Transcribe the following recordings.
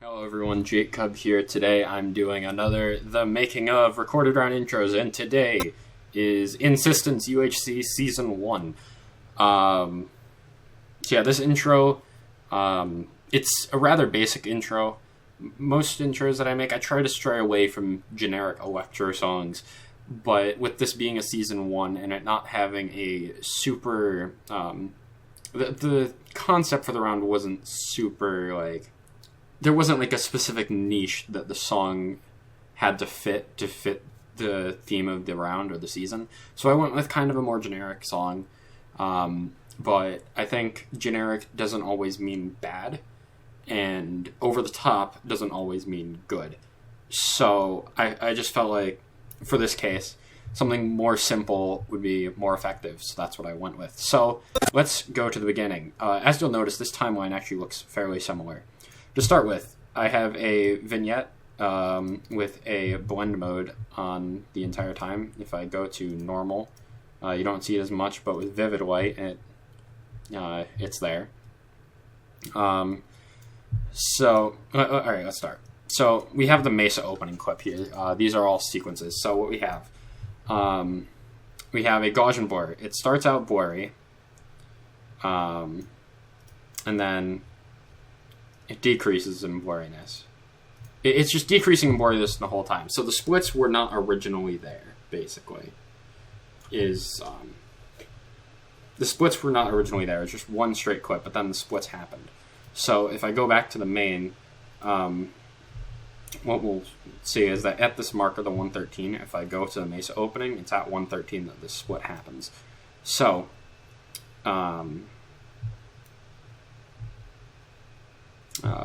Hello everyone, Jakekub here. Today I'm doing another The Making of Recorded Round Intros, and today is Insistence UHC Season 1. This intro, it's a rather basic intro. Most intros that I make, I try to stray away from generic electro songs, but with this being a Season 1 and it not having a super... the concept for the round wasn't super, there wasn't a specific niche that the song had to fit the theme of the round or the season. So I went with kind of a more generic song. But I think generic doesn't always mean bad, and over the top doesn't always mean good. So I just felt like, for this case, something more simple would be more effective. So that's what I went with. So let's go to the beginning. As you'll notice, this timeline actually looks fairly similar. To start with, I have a vignette with a blend mode on the entire time. If I go to normal, you don't see it as much, but with vivid light, it's there. Alright, let's start. So we have the Mesa opening clip here. These are all sequences. So what we have a Gaussian blur. It starts out blurry, and then it decreases in blurriness. It's just decreasing in blurriness the whole time. So the splits were not originally there, basically. The splits were not originally there. It's just one straight clip, but then the splits happened. So if I go back to the main, what we'll see is that at this marker, the 113, if I go to the Mesa opening, it's at 113 that this split happens. So,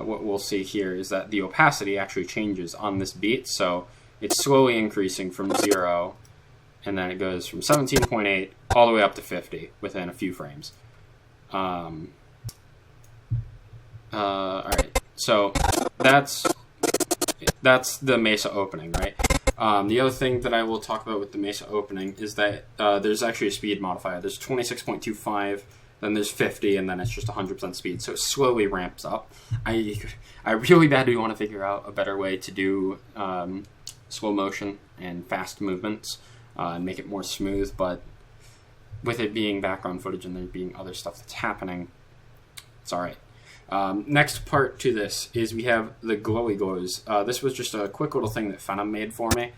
what we'll see here is that the opacity actually changes on this beat, so it's slowly increasing from 0, and then it goes from 17.8 all the way up to 50 within a few frames. Alright, so that's the Mesa opening, right? The other thing that I will talk about with the Mesa opening is that there's actually a speed modifier. There's 26.25, then there's 50, and then it's just 100% speed, so it slowly ramps up. I really badly want to figure out a better way to do slow motion and fast movements and make it more smooth, but with it being background footage and there being other stuff that's happening, it's alright. Next part to this is we have the glowy glows. This was just a quick little thing that Phenom made for me.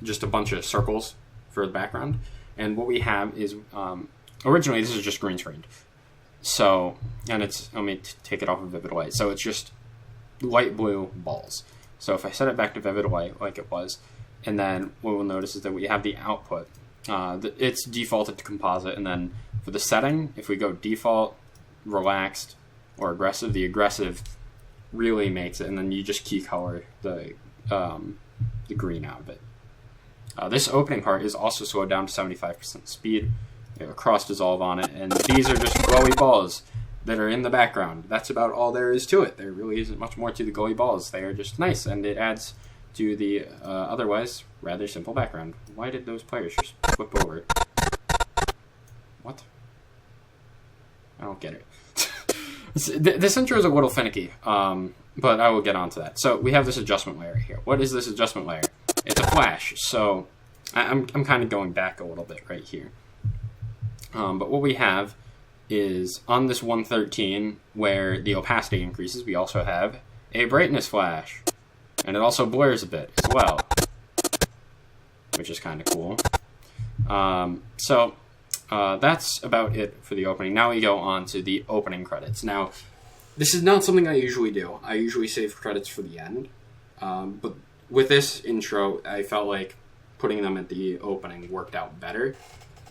Just a bunch of circles for the background. And what we have is, originally this is just green screened. So, and it's, let me take it off of vivid light. So it's just light blue balls. So if I set it back to vivid light like it was, and then what we'll notice is that we have the output. It's defaulted to composite, and then for the setting, if we go default, relaxed, or aggressive, the aggressive really makes it, and then you just key color the green out of it. This opening part is also slowed down to 75% speed. We have a cross dissolve on it, and these are just glowy balls that are in the background. That's about all there is to it. There really isn't much more to the glowy balls. They are just nice, and it adds to the otherwise rather simple background. Why did those players just flip over? What? I don't get it. This intro is a little finicky, but I will get onto that. So we have this adjustment layer here. What is this adjustment layer? It's a flash, so I'm kind of going back a little bit right here. But what we have is on this 113, where the opacity increases, we also have a brightness flash. And it also blurs a bit as well, which is kind of cool. That's about it for the opening. Now we go on to the opening credits. Now, this is not something I usually do. I usually save credits for the end. But with this intro, I felt like putting them at the opening worked out better.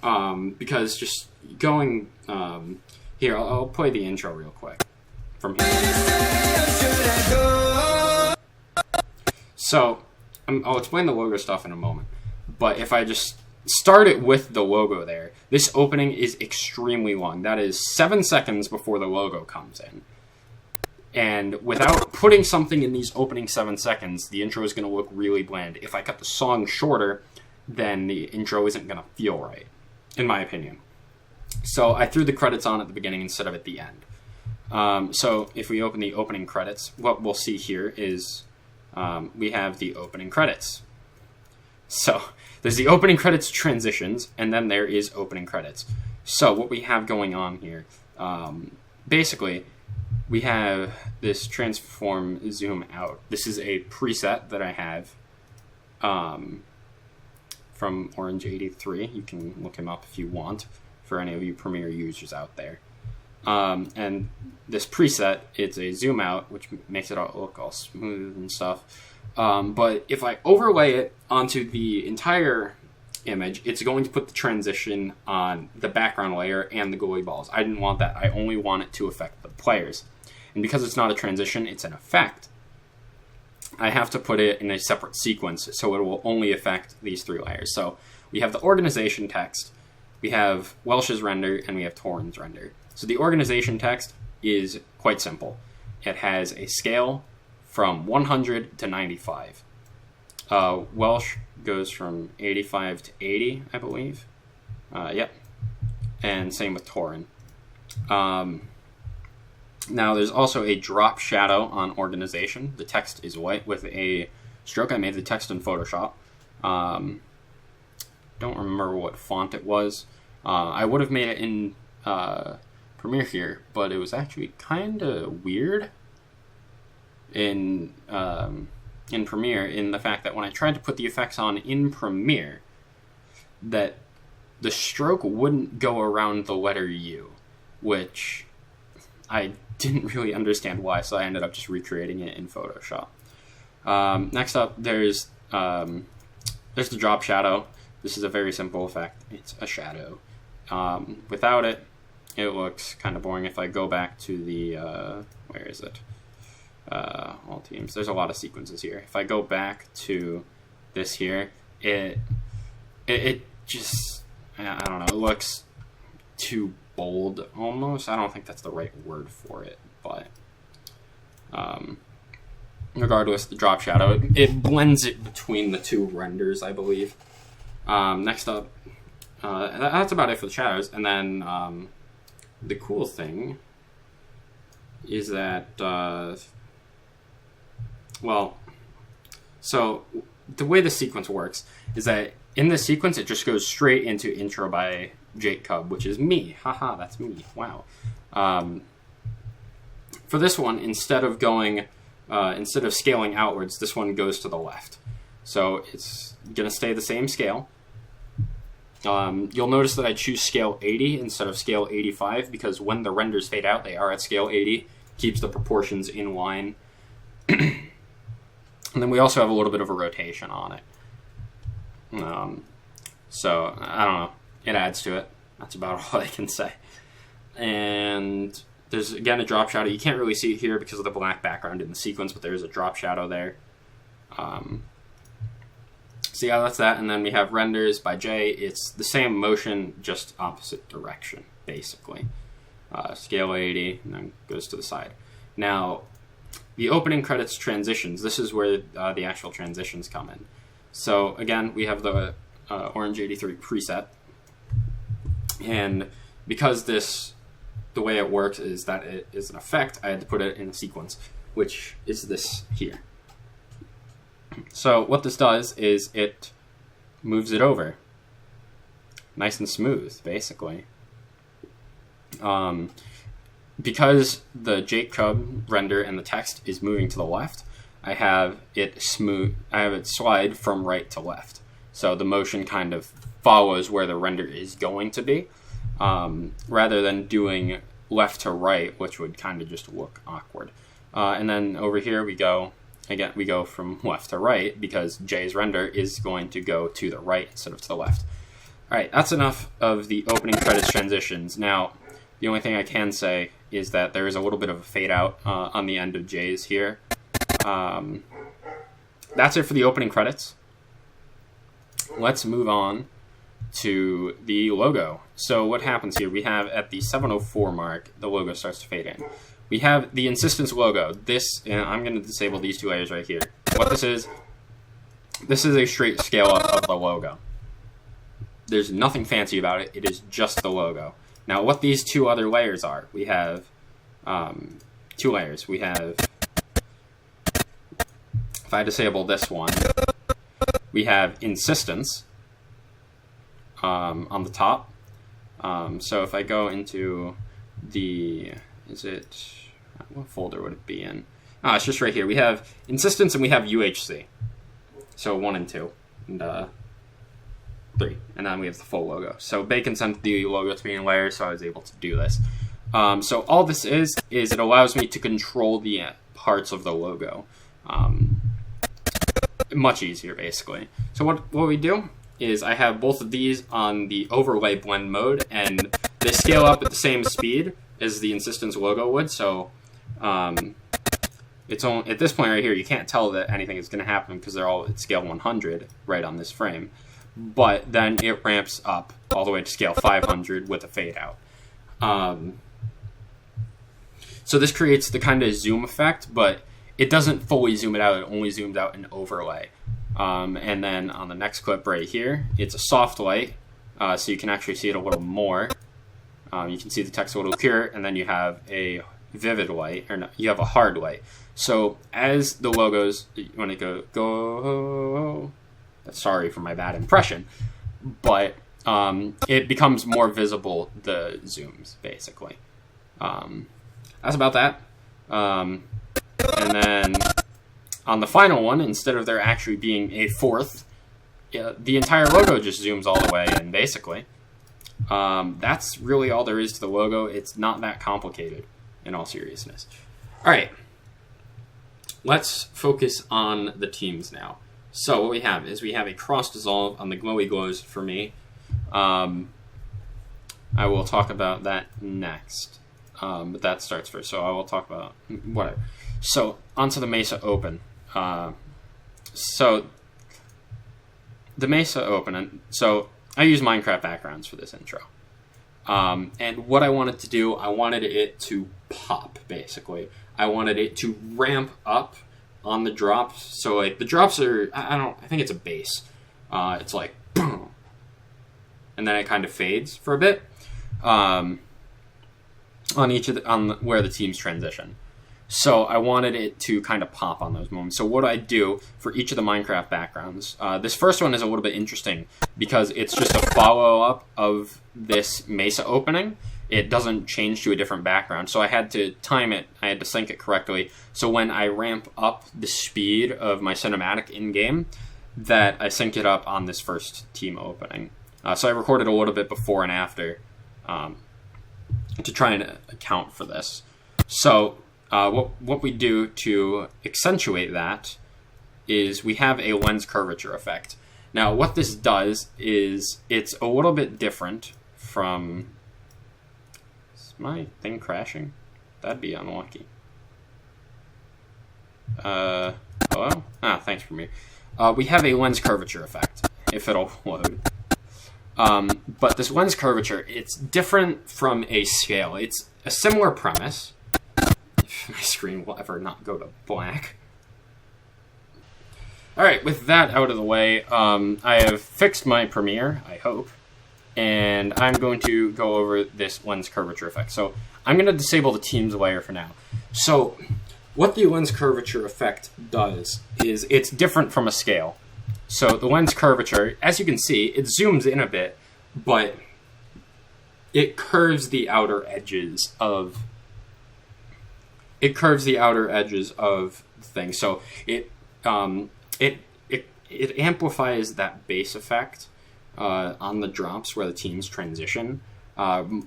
Because just going... here, I'll play the intro real quick. From here. So, I'll explain the logo stuff in a moment. But if I just start it with the logo there, this opening is extremely long. That is 7 seconds before the logo comes in. And without putting something in these opening 7 seconds, the intro is going to look really bland. If I cut the song shorter, then the intro isn't going to feel right, in my opinion. So I threw the credits on at the beginning instead of at the end. So if we open the opening credits, what we'll see here is we have the opening credits. So there's the opening credits transitions, and then there is opening credits. So what we have going on here, basically, we have this transform zoom out. This is a preset that I have from Orange83. You can look him up if you want, for any of you Premiere users out there. And this preset, it's a zoom out, which makes it all look all smooth and stuff. But if I overlay it onto the entire image, it's going to put the transition on the background layer and the goalie balls. I didn't want that. I only want it to affect the players. And because it's not a transition, it's an effect, I have to put it in a separate sequence so it will only affect these 3 layers. So we have the organization text, we have Welsh's render, and we have Torin's render. So the organization text is quite simple. It has a scale from 100 to 95. Welsh goes from 85 to 80, I believe. Yep. And same with Torin. Now, there's also a drop shadow on organization. The text is white with a stroke. I made the text in Photoshop. Don't remember what font it was. I would have made it in Premiere here, but it was actually kind of weird in Premiere, in the fact that when I tried to put the effects on in Premiere, that the stroke wouldn't go around the letter U, which I didn't really understand why, so I ended up just recreating it in Photoshop. Next up, there's the drop shadow. This is a very simple effect. It's a shadow. Without it, it looks kind of boring. If I go back to the, where is it? All teams. There's a lot of sequences here. If I go back to this here, it just, I don't know, it looks too bold almost. I don't think that's the right word for it, but regardless, the drop shadow, it blends it between the 2 renders, I believe. Next up, that's about it for the shadows. And then the cool thing is that, well, so the way the sequence works is that in this sequence, it just goes straight into intro by Jakekub, which is me. Haha, that's me. Wow. For this one, instead of scaling outwards, this one goes to the left. So it's going to stay the same scale. You'll notice that I choose scale 80 instead of scale 85 because when the renders fade out, they are at scale 80. Keeps the proportions in line. And then we also have a little bit of a rotation on it. So, I don't know. It adds to it. That's about all I can say. And there's, again, a drop shadow. You can't really see it here because of the black background in the sequence, but there's a drop shadow there. So yeah, that's that. And then we have renders by Jay. It's the same motion, just opposite direction, basically. Scale 80, and then goes to the side. Now, the opening credits transitions. This is where the actual transitions come in. So again, we have the Orange 83 preset. And because the way it works is that it is an effect, I had to put it in a sequence, which is this here. So what this does is it moves it over. Nice and smooth, basically. Because the Jakekub render and the text is moving to the left, I have it slide from right to left. So the motion kind of follows where the render is going to be, rather than doing left to right, which would kind of just look awkward. And then over here we go from left to right because Jay's render is going to go to the right instead of to the left. All right, that's enough of the opening credits transitions. Now, the only thing I can say is that there is a little bit of a fade out on the end of Jay's here. That's it for the opening credits. Let's move on to the logo. So what happens here, we have at the 704 mark, the logo starts to fade in. We have the Insistence logo. This, and I'm going to disable these 2 layers right here. What this is a straight scale up of the logo. There's nothing fancy about it. It is just the logo. Now, what these 2 other layers are, we have two layers. We have, if I disable this one, we have Insistence on the top. So if I go into the, what folder would it be in? It's just right here. We have Insistence and we have UHC. So 1 and 2 and 3, and then we have the full logo. So Bacon sent the logo to me in layers, so I was able to do this. So all this is it allows me to control the parts of the logo. Much easier, basically. So what we do is I have both of these on the overlay blend mode, and they scale up at the same speed as the Insistence logo would. So it's only, at this point right here, you can't tell that anything is going to happen because they're all at scale 100 right on this frame. But then it ramps up all the way to scale 500 with a fade out. So this creates the kind of zoom effect, but it doesn't fully zoom it out. It only zooms out an overlay. And then on the next clip right here, it's a soft light, so you can actually see it a little more. You can see the text a little clearer, and then you have a vivid light, or no, you have a hard light. So as the logos, when it go, sorry for my bad impression, but it becomes more visible, the zooms, basically. That's about that. And then on the final one, instead of there actually being a fourth, the entire logo just zooms all the way in, basically. That's really all there is to the logo. It's not that complicated, in all seriousness. All right. Let's focus on the teams now. So what we have is we have a cross dissolve on the glowy glows for me. I will talk about that next. But that starts first, so I will talk about whatever. So onto the Mesa Open. So the Mesa Open, so I use Minecraft backgrounds for this intro. And what I wanted to do, I wanted it to pop, basically. I wanted it to ramp up on the drops. So like the drops are, I think it's a bass. It's like boom, and then it kind of fades for a bit. On each of where the teams transition. So I wanted it to kind of pop on those moments. So what I do for each of the Minecraft backgrounds, this first one is a little bit interesting because it's just a follow-up of this Mesa opening. It doesn't change to a different background. So I had to time it, I had to sync it correctly. So when I ramp up the speed of my cinematic in-game, that I sync it up on this first team opening. So I recorded a little bit before and after to try and account for this. So what we do to accentuate that is we have a lens curvature effect. Now what this does is it's a little bit different from... Is my thing crashing? That'd be unlucky. Hello? Thanks for me. We have a lens curvature effect, if it'll load. But this lens curvature, it's different from a scale. It's a similar premise. If my screen will ever not go to black. Alright, with that out of the way, I have fixed my Premiere, I hope. And I'm going to go over this lens curvature effect. So I'm going to disable the teams layer for now. So what the lens curvature effect does is it's different from a scale. So the lens curvature, as you can see, it zooms in a bit, but it curves the outer edges of things. So it amplifies that bass effect on the drops where the teams transition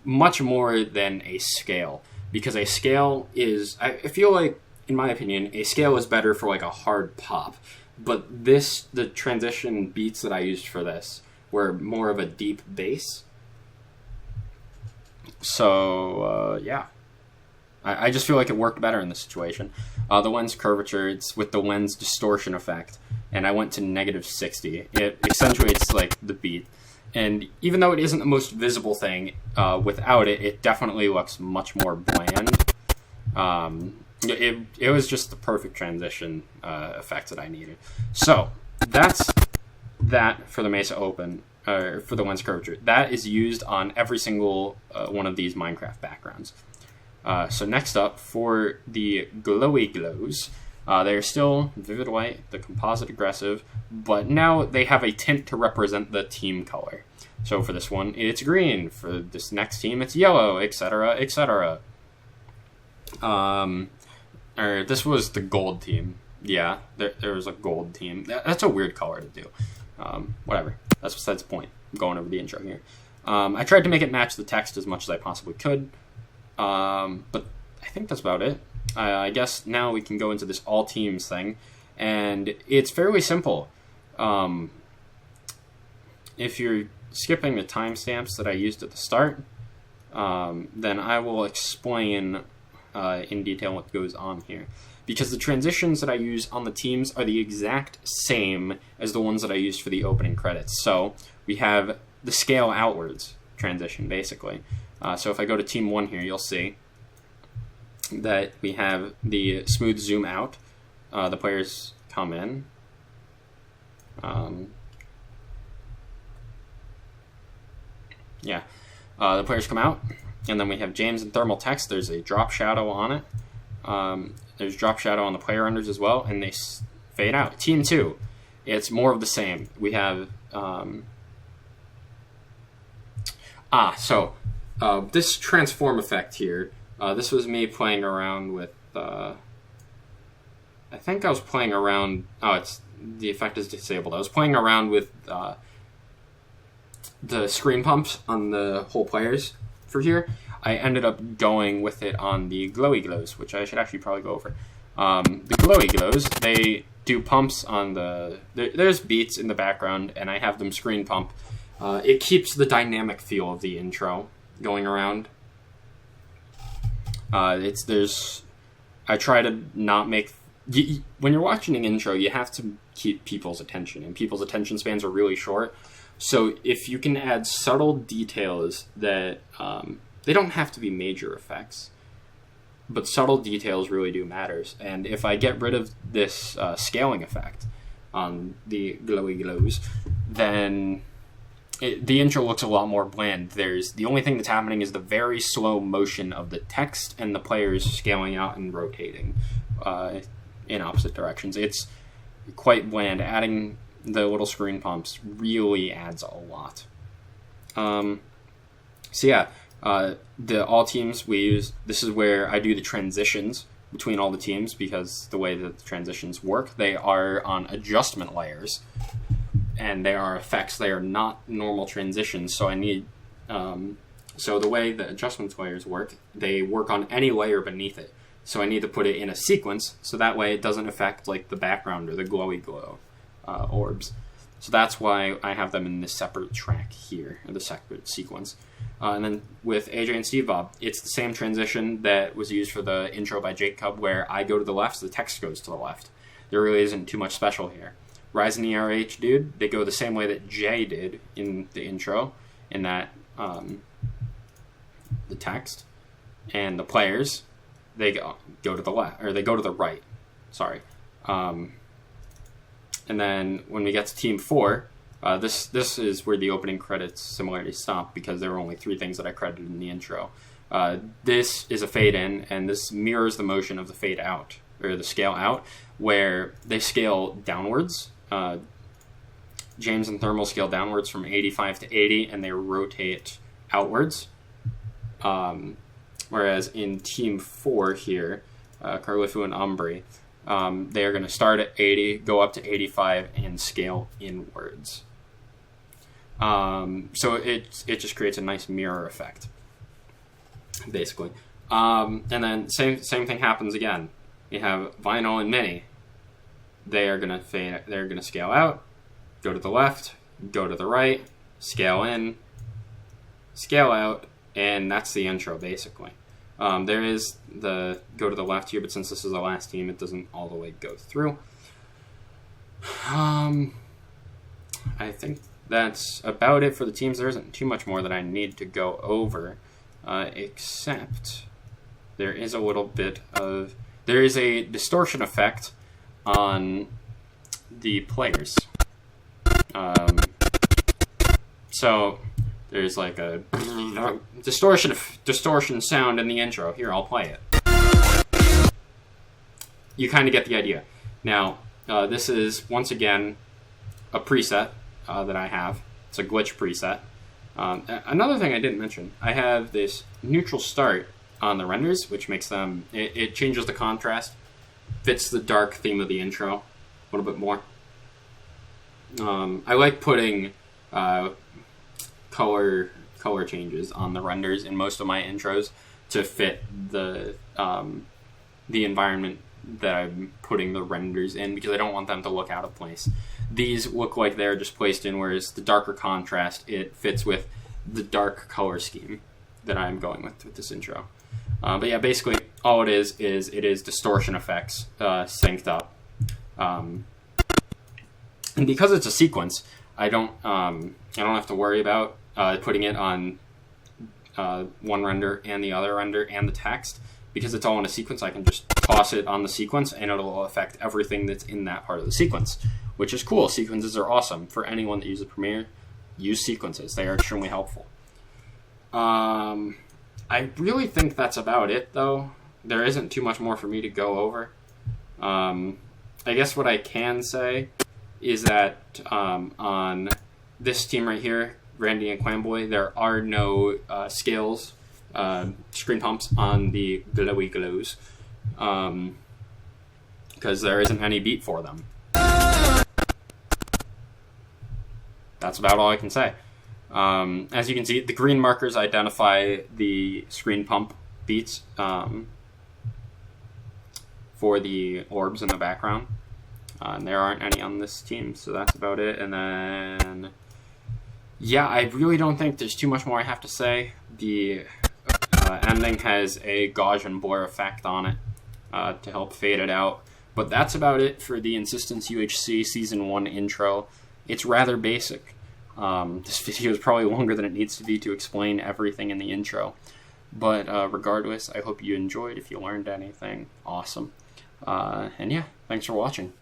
much more than a scale, because a scale is, I feel like, in my opinion, a scale is better for like a hard pop. But the transition beats that I used for this were more of a deep bass. So, yeah. I just feel like it worked better in this situation. The lens curvature, it's with the lens distortion effect, and I went to -60. It accentuates, like, the beat. And even though it isn't the most visible thing, without it, it definitely looks much more bland. It was just the perfect transition effect that I needed. So that's that for the Mesa Open, for the lens curvature. That is used on every single one of these Minecraft backgrounds. So next up, for the glowy glows, they're still vivid white, the composite aggressive, but now they have a tint to represent the team color. So for this one, it's green. For this next team, it's yellow, etc., etc. Or this was the gold team. Yeah, there was a gold team. That's a weird color to do. Whatever. That's besides the point. I'm going over the intro here. I tried to make it match the text as much as I possibly could. But I think that's about it. I guess now we can go into this all teams thing. And it's fairly simple. If you're skipping the timestamps that I used at the start, then I will explain in detail what goes on here. Because the transitions that I use on the teams are the exact same as the ones that I used for the opening credits. So we have the scale outwards transition, basically. So if I go to Team 1 here, you'll see that we have the smooth zoom out. The players come in. The players come out, and then we have James and thermal text. There's a drop shadow on it. There's drop shadow on the player unders as well, and they fade out. Team 2, it's more of the same. We have this transform effect here. This was me playing around with. I think I was playing around. The effect is disabled. I was playing around with the screen pumps on the whole players for here. I ended up going with it on the glowy glows, which I should actually probably go over. The glowy glows, they do pumps on the... There's beats in the background, and I have them screen pump. It keeps the dynamic feel of the intro going around. I try to not make... When you're watching an intro, you have to keep people's attention, and people's attention spans are really short. So if you can add subtle details that... they don't have to be major effects, but subtle details really do matter. And if I get rid of this scaling effect on the glowy glows, then the intro looks a lot more bland. The only thing that's happening is the very slow motion of the text and the players scaling out and rotating in opposite directions. It's quite bland. Adding the little screen pumps really adds a lot. The all teams we use, this is where I do the transitions between all the teams, because the way that the transitions work, they are on adjustment layers, and they are effects. They are not normal transitions, so I need... so the way the adjustment layers work, they work on any layer beneath it. So I need to put it in a sequence, so that way it doesn't affect like the background or the glowy glow orbs. So that's why I have them in this separate track here, or the separate sequence. And then with AJ and Steve Bob, it's the same transition that was used for the intro by Jakekub, where I go to the left, so the text goes to the left. There really isn't too much special here. Rise and ERH, dude, they go the same way that Jay did in the intro, in that the text, and the players, they go to the left, or they go to the right. Sorry. And then when we get to Team 4, this is where the opening credits similarly stop, because there were only 3 things that I credited in the intro. This is a fade in, and this mirrors the motion of the fade out, or the scale out, where they scale downwards. James and Thermal scale downwards from 85 to 80, and they rotate outwards. Whereas in Team 4 here, Carlifu and Umbri, they are going to start at 80, go up to 85, and scale inwards. So it just creates a nice mirror effect, basically. And then same thing happens again. You have Vinyl and Mini. They are going to fade. They're going to scale out, go to the left, go to the right, scale in, scale out, and that's the intro, basically. There is the go to the left here, but since this is the last team, it doesn't all the way go through. I think that's about it for the teams. There isn't too much more that I need to go over, except there is a little bit of... There is a distortion effect on the players. So There's like a distortion sound in the intro. Here, I'll play it. You kind of get the idea. Now, this is, once again, a preset that I have. It's a glitch preset. Another thing I didn't mention, I have this neutral start on the renders, which makes them, it changes the contrast, fits the dark theme of the intro a little bit more. I like putting color changes on the renders in most of my intros to fit the environment that I'm putting the renders in, because I don't want them to look out of place. These look like they're just placed in, whereas the darker contrast, it fits with the dark color scheme that I'm going with this intro. But yeah, basically all it is distortion effects synced up. And because it's a sequence, I don't have to worry about putting it on one render and the other render and the text. Because it's all in a sequence, I can just toss it on the sequence and it'll affect everything that's in that part of the sequence, which is cool. Sequences are awesome. For anyone that uses Premiere, use sequences. They are extremely helpful. I really think that's about it, though. There isn't too much more for me to go over. I guess what I can say is that on this team right here, Randy and Clamboy, there are no scales, screen pumps on the glowy glows, because there isn't any beat for them. That's about all I can say. As you can see, the green markers identify the screen pump beats for the orbs in the background. And there aren't any on this team, so that's about it. And then, yeah, I really don't think there's too much more I have to say. The ending has a gauge and blur effect on it to help fade it out. But that's about it for the Insistence UHC Season 1 intro. It's rather basic. This video is probably longer than it needs to be to explain everything in the intro. But regardless, I hope you enjoyed. If you learned anything, awesome. And yeah, thanks for watching.